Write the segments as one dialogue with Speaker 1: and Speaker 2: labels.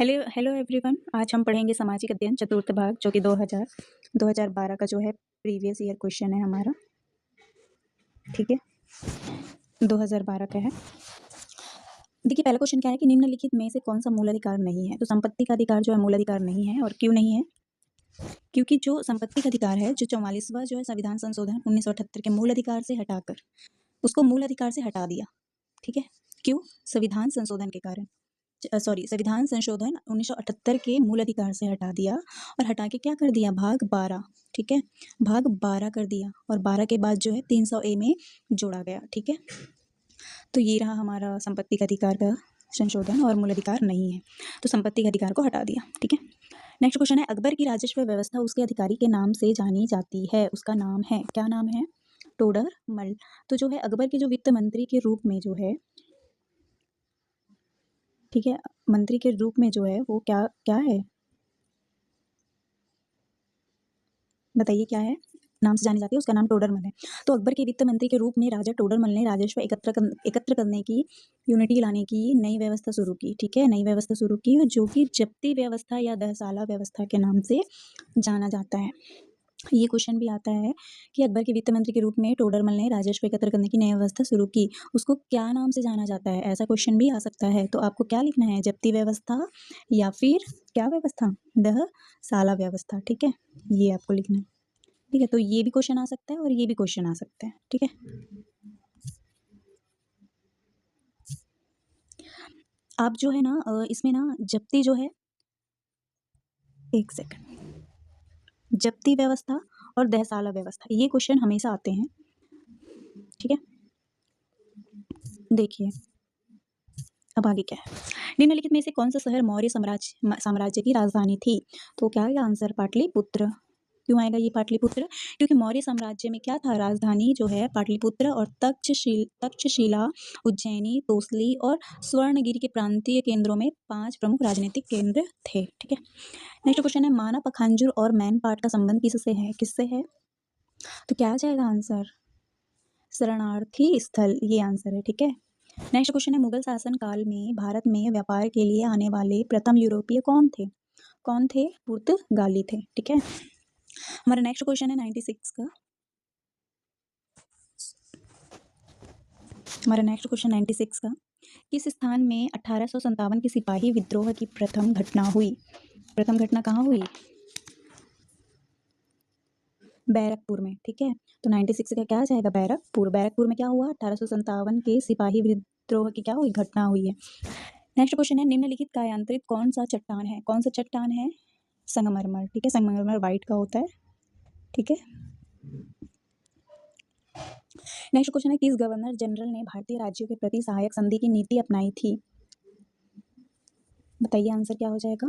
Speaker 1: Hello hello everyone. आज हम पढ़ेंगे सामाजिक अध्ययन चतुर्थ भाग, जो कि 2012 का जो है प्रीवियस ईयर क्वेश्चन है हमारा। ठीक है, 2012 का है। देखिए, पहला क्वेश्चन क्या है कि निम्नलिखित में से कौन सा मूल अधिकार नहीं है। तो संपत्ति का अधिकार जो है मूल अधिकार नहीं है। और क्यों नहीं है? क्योंकि जो संपत्ति का अधिकार है, जो 44वां जो है संविधान संशोधन 1978 के मूल अधिकार से हटाकर उसको मूल अधिकार से हटा दिया। ठीक है, क्यों? संविधान संशोधन के कारण, संविधान संशोधन 1978 के मूल अधिकार से हटा दिया। और हटा के क्या कर दिया? भाग 12, ठीक है, भाग 12 कर दिया। और 12 के बाद जो है 300A में जोड़ा गया। ठीक है, तो ये रहा हमारा संपत्ति का अधिकार का संशोधन, और मूल अधिकार नहीं है, तो संपत्ति के अधिकार को हटा दिया। ठीक है, नेक्स्ट क्वेश्चन है, अकबर की राजस्व व्यवस्था उसके अधिकारी के नाम से जानी जाती है। उसका नाम है, क्या नाम है? टोडर मल। तो जो है अकबर के जो वित्त मंत्री के रूप में जो है, ठीक है, मंत्री के रूप में जो है वो क्या क्या है, बताइए क्या है? नाम से जानी जाती है, उसका नाम टोडरमल है। तो अकबर के वित्त मंत्री के रूप में राजा टोडरमल ने राजस्व एकत्र करने की, यूनिटी लाने की नई व्यवस्था शुरू की। ठीक है, नई व्यवस्था शुरू की, जो कि जब्ती व्यवस्था या दहसाला व्यवस्था के नाम से जाना जाता है। ये क्वेश्चन भी आता है कि अकबर के वित्त मंत्री के रूप में टोडरमल ने राजस्व एकत्र करने की नई व्यवस्था शुरू की, उसको क्या नाम से जाना जाता है? ऐसा क्वेश्चन भी आ सकता है। तो आपको क्या लिखना है? जब्ती व्यवस्था या फिर क्या व्यवस्था? दहसाला व्यवस्था। ठीक है, ये आपको लिखना है। ठीक है, तो ये भी क्वेश्चन आ सकता है और ये भी क्वेश्चन आ सकता है। ठीक है, आप जो है ना इसमें ना जब्ती जो है, एक सेकंड, जब्ती व्यवस्था और दहसाला व्यवस्था, ये क्वेश्चन हमेशा आते हैं। ठीक है, देखिए अब आगे क्या है। निम्नलिखित में से कौन सा शहर मौर्य साम्राज्य की राजधानी थी? तो क्या है आंसर? पाटलिपुत्र। क्यों आएगा ये पाटलिपुत्र? क्योंकि मौर्य साम्राज्य में क्या था? राजधानी जो है पाटलिपुत्र, और तक्षशिला, उज्जैनी, तोसली और स्वर्णगिरी के प्रांतीय केंद्रों में 5 प्रमुख राजनीतिक केंद्र थे। ठीक है, नेक्स्ट क्वेश्चन है, माना पखांजुर और मैनपाट का संबंध किससे है? किससे है? तो क्या आ जाएगा आंसर? शरणार्थी स्थल, ये आंसर है। ठीक है, नेक्स्ट क्वेश्चन है, मुगल शासन काल में भारत में व्यापार के लिए आने वाले प्रथम यूरोपीय कौन थे? कौन थे? पुर्तगाली थे। ठीक है, हमारा नेक्स्ट क्वेश्चन है 96 का। हमारा नेक्स्ट क्वेश्चन 96 का, किस स्थान में 1857 के सिपाही विद्रोह की प्रथम घटना हुई? प्रथम घटना कहाँ हुई? बैरकपुर में। ठीक है, तो 96 का क्या आ जाएगा? बैरकपुर। बैरकपुर में क्या हुआ? 1857 के सिपाही विद्रोह की क्या हुई? घटना हुई है। नेक्स्ट क्वेश्चन है, निम्नलिखित कायांतरित कौन सा चट्टान है? कौन सा चट्टान है? संगमरमर। ठीक है, संगमरमर वाइट का होता है। ठीक है, नेक्स्ट क्वेश्चन है, किस गवर्नर जनरल ने भारतीय राज्यों के प्रति सहायक संधि की नीति अपनाई थी? बताइए आंसर क्या हो जाएगा?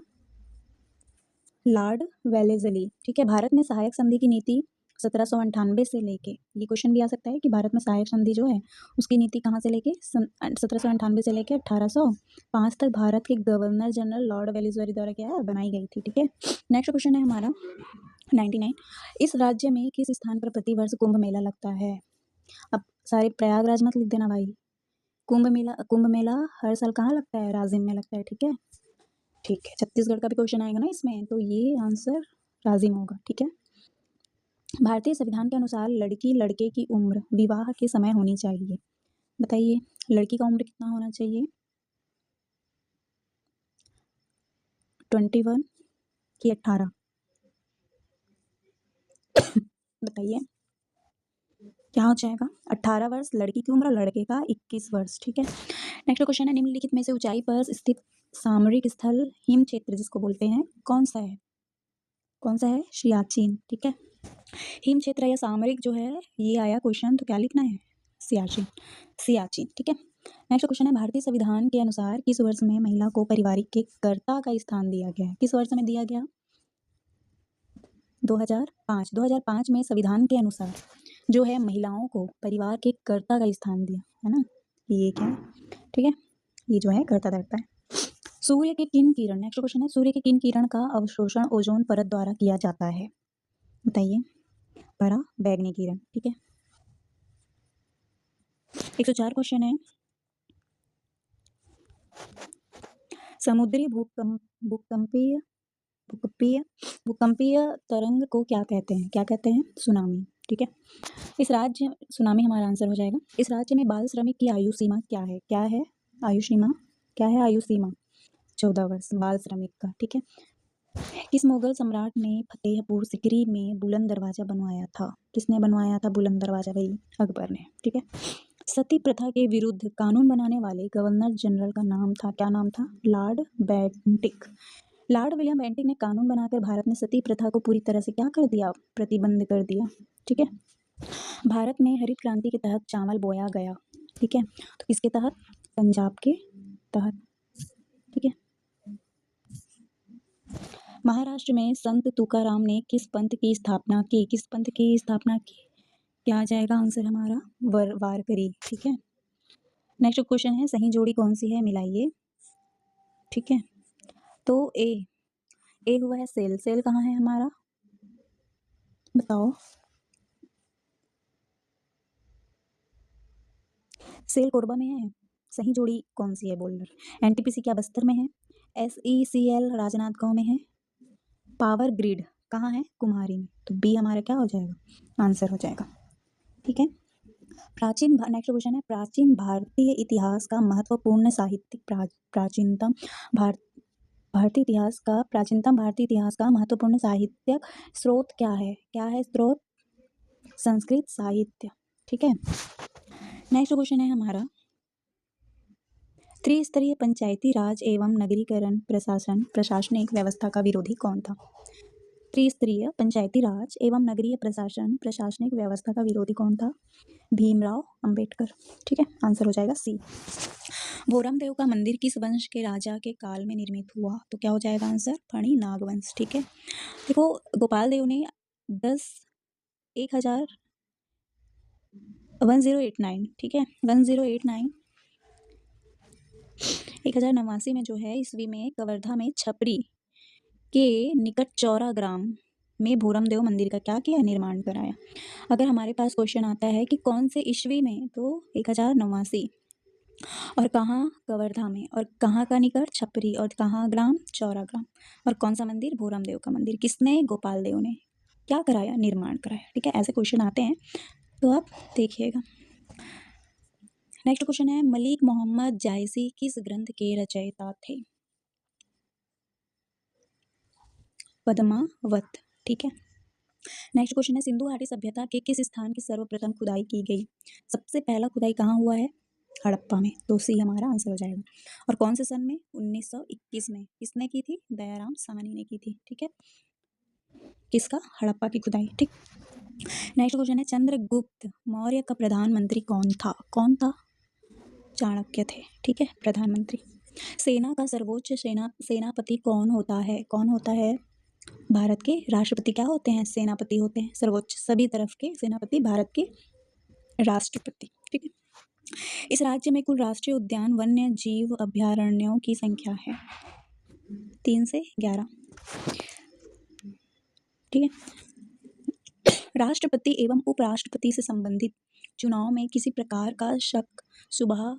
Speaker 1: Lord Wellesley. ठीक है, भारत में सहायक संधि की नीति 1798 से लेके, ये क्वेश्चन भी आ सकता है कि भारत में सहायक संधि जो है उसकी नीति कहाँ से लेके 1798 से लेके 1805 तक भारत के गवर्नर जनरल लॉर्ड वेलेस्ली द्वारा क्या है? बनाई गई थी। ठीक है, नेक्स्ट क्वेश्चन है हमारा 99, इस राज्य में किस स्थान पर प्रतिवर्ष कुंभ मेला लगता है? अब सारे प्रयागराज मत लिख देना भाई। कुंभ मेला हर साल कहाँ लगता है? राजिम में लगता है। ठीक है, ठीक है, छत्तीसगढ़ का भी क्वेश्चन आएगा ना इसमें, तो ये आंसर राजिम होगा। ठीक है, भारतीय संविधान के अनुसार लड़की लड़के की उम्र विवाह के समय होनी चाहिए। बताइए लड़की का उम्र कितना होना चाहिए? 21 कि 18? बताइए क्या हो जाएगा? 18 वर्ष लड़की की उम्र, लड़के का 21 वर्ष। ठीक है, नेक्स्ट क्वेश्चन है, निम्नलिखित में से ऊंचाई पर स्थित सामरिक स्थल हिम क्षेत्र जिसको बोलते हैं कौन सा है? कौन सा है? सियाचिन। ठीक है, हिम क्षेत्र या सामरिक जो है ये आया क्वेश्चन, तो क्या लिखना है? सियाचिन। सियाचिन। ठीक है, नेक्स्ट क्वेश्चन है, भारतीय संविधान के अनुसार किस वर्ष में महिला को परिवार के कर्ता का स्थान दिया गया है? किस वर्ष में दिया गया? 2005। 2005 में संविधान के अनुसार जो है महिलाओं को परिवार के कर्ता का स्थान दिया है ना, ये क्या है? ठीक है, ये जो है कर्ता धर्ता है। सूर्य के किन किरण, नेक्स्ट क्वेश्चन है, सूर्य के किन किरण का अवशोषण ओजोन परत द्वारा किया जाता है? बताइए। परा बैगनी किरण। ठीक है, 104 क्वेश्चन है, समुद्री भूकंपीय भूकंपीय भूकंपीय तरंग को क्या कहते हैं? क्या कहते हैं? सुनामी। ठीक है, इस राज्य सुनामी हमारा आंसर हो जाएगा। इस राज्य में बाल श्रमिक की आयु सीमा क्या है? क्या है आयु सीमा? क्या है आयु सीमा? 14 वर्ष बाल श्रमिक का। ठीक है, किस मुगल सम्राट ने फतेहपुर सिकरी में बुलंद दरवाजा बनवाया था? किसने बनवाया था बुलंद दरवाजा? भाई अकबर ने। ठीक है, सती प्रथा के विरुद्ध कानून बनाने वाले गवर्नर जनरल का नाम था, क्या नाम था? Lord Bentinck. Lord William Bentinck ने कानून बनाकर भारत में सती प्रथा को पूरी तरह से क्या कर दिया? प्रतिबंध कर दिया। ठीक है, भारत में हरित क्रांति के तहत चावल बोया गया। ठीक है, तो किसके तहत? पंजाब के तहत। ठीक है, महाराष्ट्र में संत तुकाराम ने किस पंथ की स्थापना की? किस पंथ की स्थापना की? क्या आ जाएगा आंसर हमारा? वारकरी। ठीक है, नेक्स्ट क्वेश्चन है, सही जोड़ी कौन सी है? मिलाइए। ठीक है, तो ए हुआ है सेल। सेल कहाँ है हमारा? बताओ। सेल कोरबा में है। सही जोड़ी कौन सी है? बोल्डर। एनटीपीसी क्या बस्तर में है? SECL राजनांदगांव में है। पावर ग्रिड कहाँ है? कुम्हारी में। तो बी हमारा क्या हो जाएगा? आंसर हो जाएगा। ठीक है, नेक्स्ट क्वेश्चन है, प्राचीन भारतीय इतिहास का महत्वपूर्ण साहित्यिक प्राचीनतम भारतीय इतिहास का प्राचीनतम भारतीय इतिहास का महत्वपूर्ण साहित्यिक स्रोत क्या है? क्या है स्रोत? संस्कृत साहित्य। ठीक है, नेक्स्ट क्वेश्चन है हमारा, त्रिस्तरीय पंचायती राज एवं नगरीकरण प्रशासनिक व्यवस्था का विरोधी कौन था? त्रिस्तरीय पंचायती राज एवं नगरीय प्रशासनिक व्यवस्था का विरोधी कौन था? भीमराव अंबेडकर। ठीक है, आंसर हो जाएगा सी। भोरमदेव का मंदिर किस वंश के राजा के काल में निर्मित हुआ? तो क्या हो जाएगा आंसर? फणी नागवंश। ठीक है, देखो गोपाल देव ने 1089। ठीक है, 1089 1089 में जो है ईस्वी में कवर्धा में छपरी के निकट चौरा ग्राम में भोरमदेव मंदिर का क्या किया? निर्माण कराया। अगर हमारे पास क्वेश्चन आता है कि कौन से ईस्वी में, तो 1089 और कहाँ? कवर्धा में। और कहाँ का निकट? छपरी। और कहाँ ग्राम? चौरा ग्राम। और कौन सा मंदिर? भोरमदेव का मंदिर। किसने? गोपाल देव ने क्या कराया? निर्माण कराया। ठीक है, ऐसे क्वेश्चन आते हैं तो आप देखिएगा। नेक्स्ट क्वेश्चन है, मलिक मोहम्मद जायसी किस ग्रंथ के रचयिता थे? पद्मावत। ठीक है, नेक्स्ट क्वेश्चन है, सिंधु घाटी सभ्यता के किस स्थान की सर्वप्रथम खुदाई की गई? सबसे पहला खुदाई कहाँ हुआ है? हड़प्पा में। तो सी हमारा आंसर हो जाएगा। और कौन से सन में? 1921 में। किसने की थी? दयाराम साहनी ने की थी। ठीक है, किसका? हड़प्पा की खुदाई। ठीक, नेक्स्ट क्वेश्चन है, चंद्रगुप्त मौर्य का प्रधानमंत्री कौन था? कौन था? चाणक्य थे। ठीक है, प्रधानमंत्री। सेना का सर्वोच्च सेनापति कौन होता है? कौन होता है? भारत के राष्ट्रपति क्या होते हैं? सेनापति होते हैं। सर्वोच्च सभी तरफ के सेनापति भारत के राष्ट्रपति। ठीक है, इस राज्य में कुल राष्ट्रीय उद्यान वन्य जीव अभयारण्यों की संख्या है 3 से 11। ठीक है, राष्ट्रपति एवं उपराष्ट्रपति से संबंधित चुनाव में किसी प्रकार का शक शुबा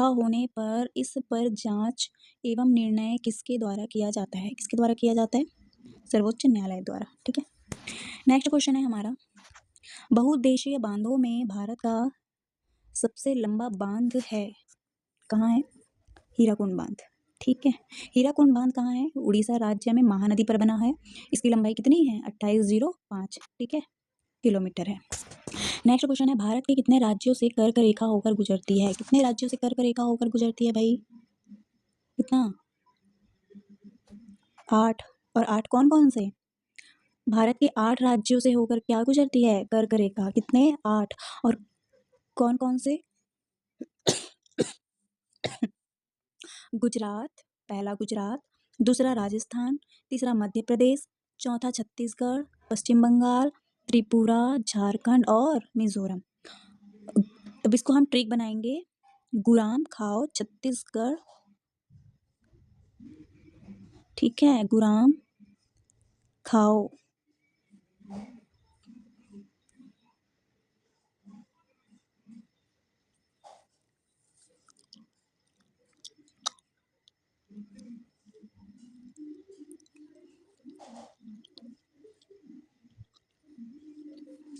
Speaker 1: होने पर इस पर जांच एवं निर्णय किसके द्वारा किया जाता है? किसके द्वारा किया जाता है? सर्वोच्च न्यायालय द्वारा। ठीक है, नेक्स्ट क्वेश्चन है हमारा, बहुउद्देशीय बांधों में भारत का सबसे लंबा बांध है? कहाँ है? हीराकुंड बांध। ठीक है, हीराकुंड बांध कहाँ है? उड़ीसा राज्य में महानदी पर बना है। इसकी लंबाई कितनी है? 2805। ठीक है, किलोमीटर है। नेक्स्ट क्वेश्चन है, भारत के कितने राज्यों से कर्क रेखा होकर गुजरती है? कितने राज्यों से कर्क रेखा होकर गुजरती है भाई? कितना? 8। और 8 कौन कौन से? भारत के 8 राज्यों से होकर क्या गुजरती है? कर्क रेखा। कितने? 8। और कौन कौन से? गुजरात, पहला गुजरात, दूसरा राजस्थान, तीसरा मध्य प्रदेश, चौथा छत्तीसगढ़, पश्चिम बंगाल, त्रिपुरा, झारखंड और मिजोरम। अब इसको हम ट्रिक बनाएंगे, गुराम खाओ छत्तीसगढ़। ठीक है, गुराम खाओ।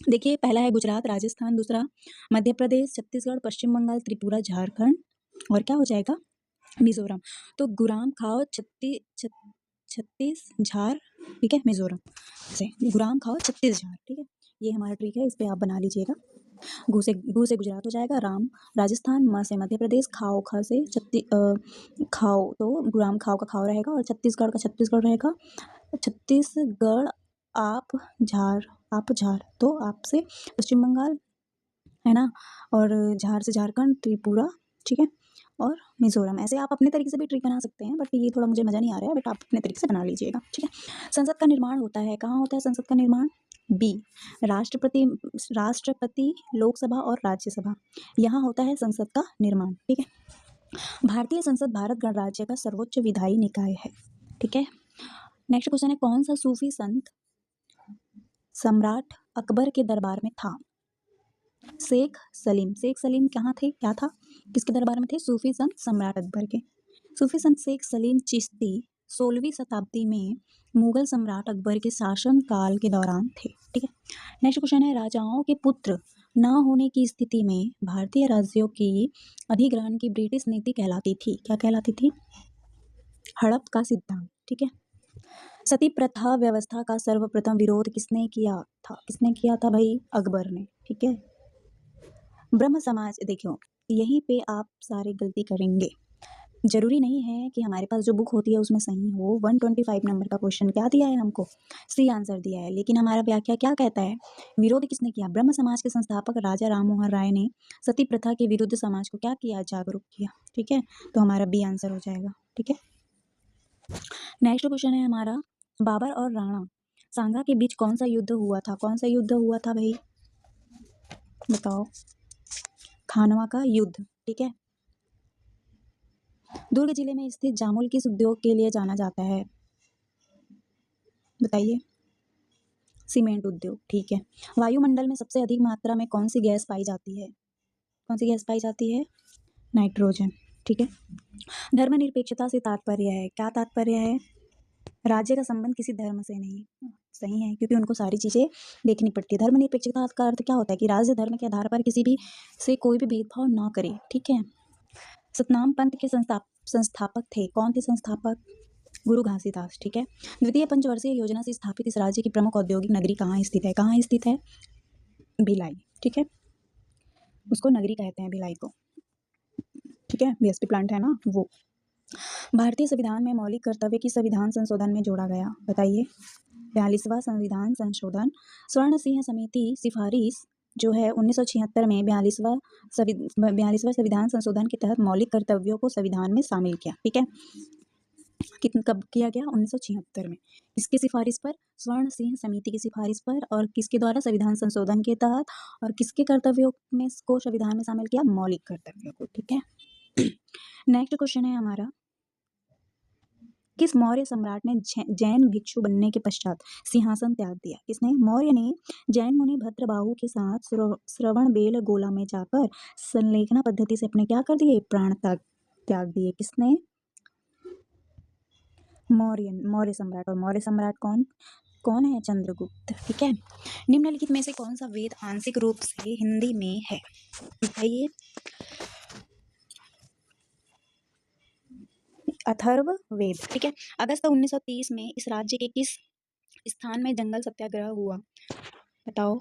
Speaker 1: देखिए, पहला है गुजरात, राजस्थान, दूसरा मध्य प्रदेश, छत्तीसगढ़, पश्चिम बंगाल, त्रिपुरा, झारखंड और क्या हो जाएगा, मिजोरम। तो गुराम खाओ छत्तीस झार, ठीक है, मिजोरम से गुराम खाओ छत्तीस झार, ठीक है, ये हमारा ट्रिक है, इस पे आप बना लीजिएगा। गु से गुजरात हो जाएगा, राम राजस्थान, म से मध्य प्रदेश, खाओ ख से खाओ तो गुराम खाओ का खाओ रहेगा और छत्तीसगढ़ का छत्तीसगढ़ रहेगा। छत्तीसगढ़ आप झार तो आप से पश्चिम बंगाल है ना, और झार से झारखंड, त्रिपुरा, ठीक है, और मिजोरम। ऐसे आप अपने तरीके से भी ट्रिक बना सकते हैं, बट ये थोड़ा मुझे मज़ा नहीं आ रहा है, बट आप अपने तरीके से बना लीजिएगा, ठीक है। संसद का निर्माण होता है, कहाँ होता है संसद का निर्माण? बी, राष्ट्रपति, लोकसभा और राज्यसभा, यहाँ होता है संसद का निर्माण, ठीक है। भारतीय संसद भारत गणराज्य का सर्वोच्च विधायी निकाय है, ठीक है। नेक्स्ट क्वेश्चन है, कौन सा सूफी संत सम्राट अकबर के दरबार में था? शेख सलीम कहाँ थे, क्या था, किसके दरबार में थे? सूफी संत सम्राट अकबर के। सूफी संत शेख सलीम चिश्ती 16वीं शताब्दी में मुगल सम्राट अकबर के शासन काल के दौरान थे, ठीक है। नेक्स्ट क्वेश्चन है, राजाओं के पुत्र न होने की स्थिति में भारतीय राज्यों की अधिग्रहण की ब्रिटिश नीति कहलाती थी, क्या कहलाती थी? हड़प का सिद्धांत, ठीक है। सती प्रथा व्यवस्था का सर्वप्रथम विरोध किसने किया था भाई? अकबर ने, ठीक है। ब्रह्म समाज, देखियो यहीं पे आप सारे गलती करेंगे, जरूरी नहीं है कि हमारे पास जो बुक होती है उसमें सही हो। 125 नंबर का क्वेश्चन क्या दिया है हमको? सी आंसर दिया है, लेकिन हमारा व्याख्या क्या कहता है? विरोध किसने किया? ब्रह्म समाज के संस्थापक राजा राम मोहन राय ने सती प्रथा के विरुद्ध समाज को क्या किया? जागरूक किया, ठीक है। तो हमारा बी आंसर हो जाएगा, ठीक है। नेक्स्ट क्वेश्चन है हमारा, बाबर और राणा सांगा के बीच कौन सा युद्ध हुआ था? कौन सा युद्ध हुआ था भाई, बताओ? खानवा का युद्ध, ठीक है। दुर्ग जिले में स्थित जामुल किस उद्योग के लिए जाना जाता है? बताइए। सीमेंट उद्योग, ठीक है। वायुमंडल में सबसे अधिक मात्रा में कौन सी गैस पाई जाती है? कौन सी गैस पाई जाती है? नाइट्रोजन, ठीक है। धर्मनिरपेक्षता से तात्पर्य है, क्या तात्पर्य है? राज्य का संबंध किसी धर्म से नहीं, सही है, क्योंकि उनको सारी चीज़ें देखनी पड़ती है। धर्मनिरपेक्षता का अर्थ क्या होता है? कि राज्य धर्म के आधार पर किसी भी से कोई भी भेदभाव ना करे, ठीक है। सतनाम पंथ के संस्थापक थे, कौन थे संस्थापक? गुरु घासीदास, ठीक है। द्वितीय पंचवर्षीय योजना से स्थापित इस राज्य की प्रमुख औद्योगिक नगरी कहाँ स्थित है? कहाँ स्थित है? भिलाई, ठीक है, उसको नगरी कहते हैं भिलाई को, ठीक है। बीएसपी प्लांट है ना वो। भारतीय संविधान में मौलिक कर्तव्य की संविधान संशोधन में जोड़ा गया, बताइए। 42वां संविधान संशोधन। स्वर्ण सिंह समिति सिफारिश जो है 1976 में 42वां संविधान संशोधन के तहत मौलिक कर्तव्यों को संविधान में शामिल किया, ठीक है। कब किया गया? 1976 में। इसकी सिफारिश पर? स्वर्ण सिंह समिति की सिफारिश पर, और किसके द्वारा? संविधान संशोधन के तहत। और किसके कर्तव्यों में को संविधान में शामिल किया? मौलिक कर्तव्यों को, ठीक है। नेक्स्ट क्वेश्चन है हमारा, किस मौर्य सम्राट ने जैन भिक्षु बनने के पश्चात सिंहासन त्याग दिया? किसने? मौर्य ने जैन मुनि भद्रबाहु के साथ श्रवण बेल गोला में जाकर संलेखना पद्धति से अपने क्या कर दिए? प्राण त्याग दिए। किसने? मौर्य सम्राट। और मौर्य सम्राट कौन है? चंद्रगुप्त, ठीक है। निम्नलिखित में से कौन सा वेद आंशिक रूप से हिंदी में है? बताइए। अथर्व वेद, ठीक है। अगस्त 1930 में इस राज्य के किस स्थान में जंगल सत्याग्रह हुआ? बताओ।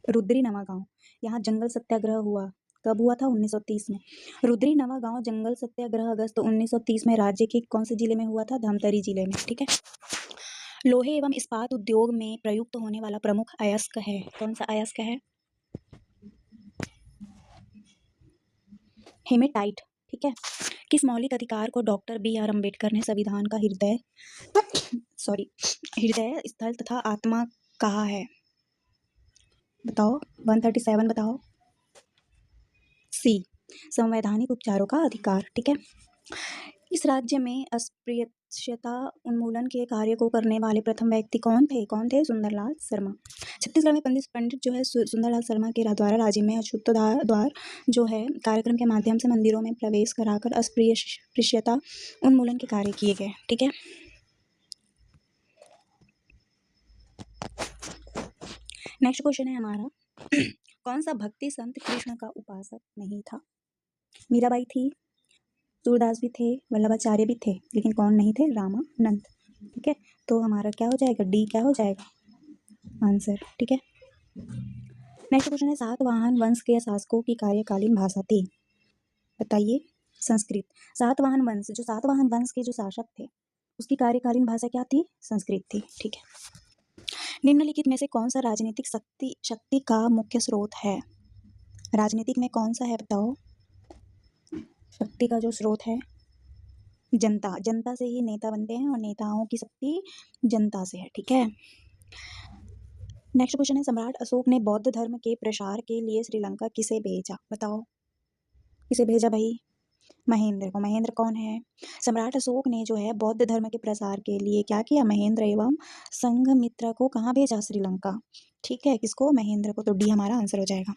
Speaker 1: रुद्री नवा गांव, यहाँ जंगल सत्याग्रह हुआ। कब हुआ था? 1930 में। रुद्री नवा गांव जंगल सत्याग्रह अगस्त 1930 में राज्य के कौन से जिले में हुआ था? धमतरी जिले में, ठीक है। लोहे एवं इस्पात उद्योग में प्रयुक्त होने वाला प्रमुख अयस्क है, कौन सा अयस्क है? हेमेटाइट, ठीक है। किस मौलिक अधिकार को डॉक्टर बी.आर. अम्बेडकर ने संविधान का हृदय स्थल तथा आत्मा कहा है? बताओ। 137 बताओ। सी, संवैधानिक उपचारों का अधिकार, ठीक है। इस राज्य में अस्पृश्यता उन्मूलन के कार्य को करने वाले प्रथम व्यक्ति कौन थे? सुंदरलाल शर्मा। छत्तीसगढ़ में पंडित जो है सुंदरलाल शर्मा के द्वारा राज्य में अछूत द्वार जो है कार्यक्रम के माध्यम से मंदिरों में प्रवेश कराकर अस्पृश्यता उन्मूलन के कार्य किए गए, ठीक है। नेक्स्ट क्वेश्चन है हमारा कौन सा भक्ति संत कृष्ण का उपासक नहीं था? मीराबाई थी, सूरदास भी थे, वल्लभाचार्य भी थे, लेकिन कौन नहीं थे? रामानंद। ठीक है, तो हमारा क्या हो जाएगा? डी क्या हो जाएगा आंसर। ठीक है, नेक्स्ट क्वेश्चन है सातवाहन वंश के शासकों की कार्यकालीन भाषा थी? बताइए। संस्कृत। सातवाहन वंश, जो सातवाहन वंश के जो शासक थे उसकी कार्यकालीन भाषा क्या थी? संस्कृत थी। ठीक है, निम्नलिखित में से कौन सा राजनीतिक शक्ति का मुख्य स्रोत है? राजनीतिक में कौन सा है बताओ? शक्ति का जो स्रोत है जनता। जनता से ही नेता बनते हैं और नेताओं की शक्ति जनता से है। ठीक है, नेक्स्ट क्वेश्चन है सम्राट अशोक ने बौद्ध धर्म के प्रसार के लिए श्रीलंका किसे भेजा? बताओ, किसे भेजा भाई? महेंद्र को। महेंद्र कौन है? सम्राट अशोक ने जो है बौद्ध धर्म के प्रसार के लिए क्या किया? महेंद्र एवं संघमित्रा को कहाँ भेजा? श्रीलंका। ठीक है, किसको? महेंद्र को। तो डी हमारा आंसर हो जाएगा।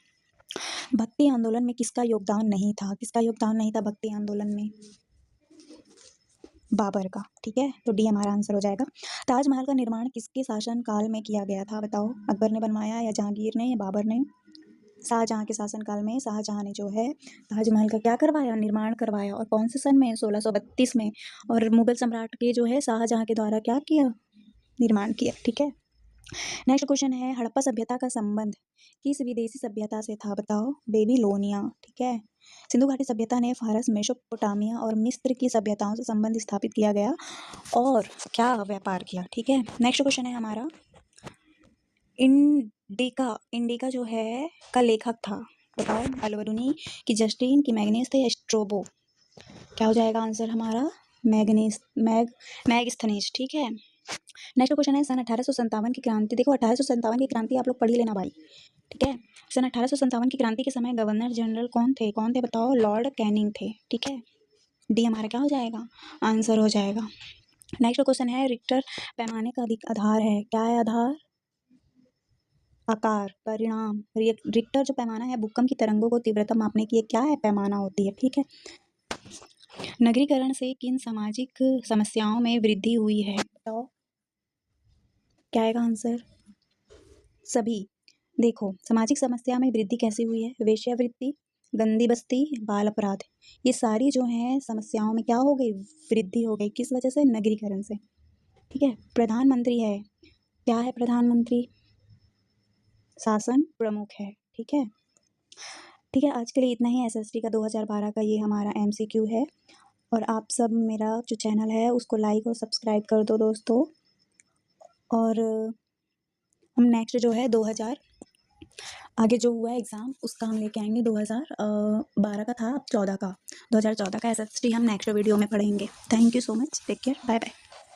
Speaker 1: भक्ति आंदोलन में किसका योगदान नहीं था? किसका योगदान नहीं था भक्ति आंदोलन में? बाबर का। ठीक है, तो डी हमारा आंसर हो जाएगा। ताजमहल का निर्माण किसके शासन काल में किया गया था? बताओ, अकबर ने बनवाया या जहांगीर ने या बाबर ने? शाहजहां के शासनकाल में शाहजहां ने जो है ताजमहल का क्या करवाया? निर्माण करवाया। और कौन से सन में? 1632 में। और मुगल सम्राट के जो है शाहजहां के द्वारा क्या किया? निर्माण किया। ठीक है, नेक्स्ट क्वेश्चन है हड़प्पा सभ्यता का संबंध किस विदेशी सभ्यता से था? बताओ, बेबीलोनिया। ठीक है, सिंधु घाटी सभ्यता ने फारस, मेसोपोटामिया और मिस्र की सभ्यताओं से संबंध स्थापित किया गया और क्या व्यापार किया। ठीक है, नेक्स्ट क्वेश्चन है हमारा इंडिका जो है का लेखक था? बताओ, अल्बरूनी की जस्टिन की मैग्नीज थे या स्ट्रोबो? क्या हो जाएगा आंसर हमारा? मैगस्थनीज। ठीक है, नेक्स्ट क्वेश्चन है सन 1857 की क्रांति। देखो, 1857 की क्रांति आप लोग पढ़ ही लेना भाई। ठीक है, सन 1857 की क्रांति के समय गवर्नर जनरल कौन थे? कौन थे बताओ? लॉर्ड कैनिंग थे। ठीक है, डी हमारा क्या हो जाएगा? आंसर हो जाएगा। नेक्स्ट क्वेश्चन है रिक्टर पैमाने का आधार है? क्या है आधार? आकार, परिणाम। रिक्टर जो पैमाना है भूकंप की तरंगों को तीव्रता मापने की क्या है? पैमाना होती है। ठीक है, नगरीकरण से किन सामाजिक समस्याओं में वृद्धि हुई है? बताओ, क्या आएगा आंसर? सभी। देखो, सामाजिक समस्या में वृद्धि कैसे हुई है? वेश्यावृत्ति, गंदी बस्ती, बाल अपराध, ये सारी जो हैं समस्याओं में क्या हो गई? वृद्धि हो गई। किस वजह से? नगरीकरण से। ठीक है, प्रधानमंत्री है, क्या है प्रधानमंत्री? शासन प्रमुख है। ठीक है, ठीक है, आज के लिए इतना ही। एसएसटी का 2012 का ये हमारा एमसीक्यू है और आप सब मेरा जो चैनल है उसको लाइक और सब्सक्राइब कर दो दोस्तों। और हम नेक्स्ट जो है 2000 आगे जो हुआ है एग्ज़ाम उसका हम लेके आएंगे। 2012 का था, अब 14 का, 2014 का एसएसटी हम नेक्स्ट वीडियो में पढ़ेंगे। Thank you so much, take care, bye bye.